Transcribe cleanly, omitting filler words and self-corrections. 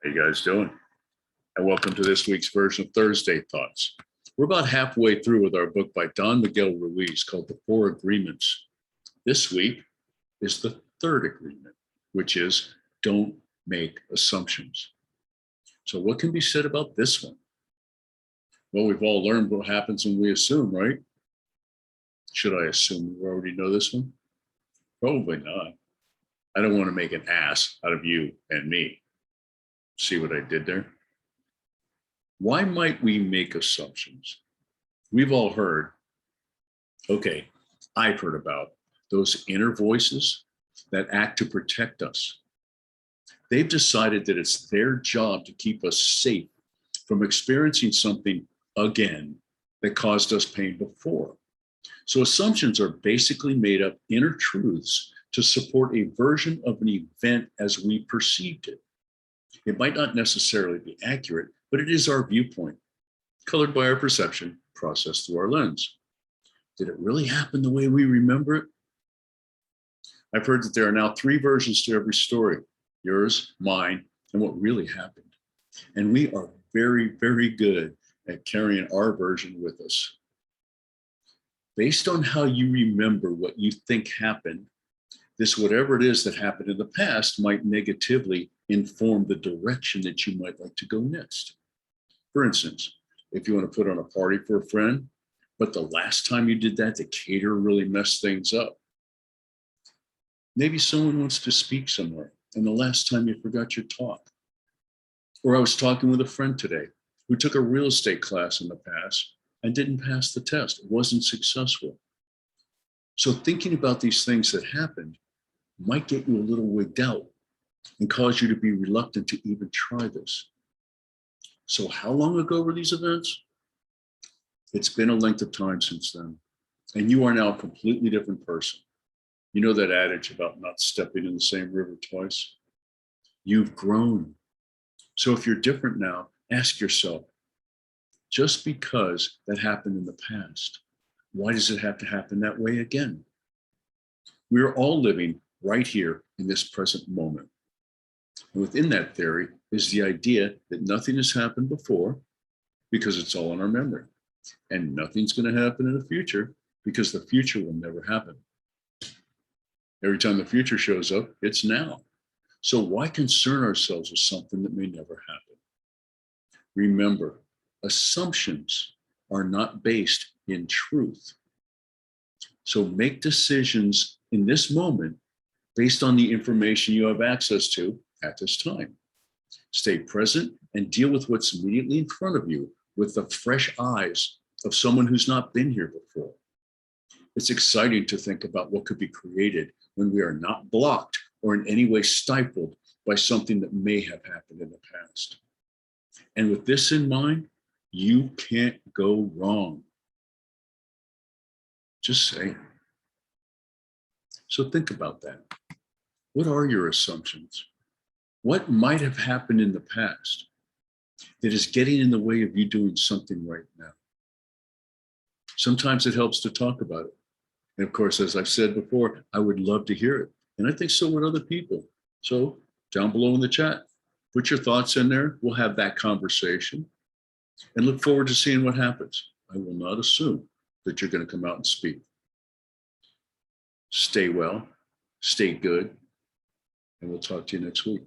How you guys doing? And welcome to this week's version of Thursday Thoughts. We're about halfway through with our book by Don Miguel Ruiz called The Four Agreements. This week is the third agreement, which is don't make assumptions. So what can be said about this one? Well, we've all learned what happens when we assume, right? Should I assume we already know this one? Probably not. I don't want to make an ass out of you and me. See what I did there? Why might we make assumptions? We've all heard, okay, I've heard about those inner voices that act to protect us. They've decided that it's their job to keep us safe from experiencing something again that caused us pain before. So assumptions are basically made up inner truths to support a version of an event as we perceived it. It might not necessarily be accurate, but it is our viewpoint, colored by our perception, processed through our lens. Did it really happen the way we remember it? I've heard that there are now 3 versions to every story, yours, mine, and what really happened. And we are very, very good at carrying our version with us. Based on how you remember what you think happened, this whatever it is that happened in the past might negatively inform the direction that you might like to go next. For instance, if you want to put on a party for a friend, but the last time you did that, the caterer really messed things up. Maybe someone wants to speak somewhere, and the last time you forgot your talk. Or I was talking with a friend today who took a real estate class in the past and didn't pass the test. It wasn't successful. So thinking about these things that happened might get you a little wigged out and cause you to be reluctant to even try this. So how long ago were these events? It's been a length of time since then, and you are now a completely different person. You know that adage about not stepping in the same river twice? You've grown. So if you're different now, ask yourself, just because that happened in the past, why does it have to happen that way again? We are all living right here in this present moment. And within that theory is the idea that nothing has happened before because it's all in our memory. And nothing's going to happen in the future because the future will never happen. Every time the future shows up, it's now. So why concern ourselves with something that may never happen? Remember, assumptions are not based in truth. So make decisions in this moment based on the information you have access to at this time. Stay present and deal with what's immediately in front of you with the fresh eyes of someone who's not been here before. It's exciting to think about what could be created when we are not blocked or in any way stifled by something that may have happened in the past. And with this in mind, you can't go wrong. Just saying. So think about that. What are your assumptions? What might have happened in the past that is getting in the way of you doing something right now? Sometimes it helps to talk about it. And of course, as I've said before, I would love to hear it. And I think so would other people. So down below in the chat, put your thoughts in there. We'll have that conversation and look forward to seeing what happens. I will not assume that you're going to come out and speak. Stay well, stay good, and we'll talk to you next week.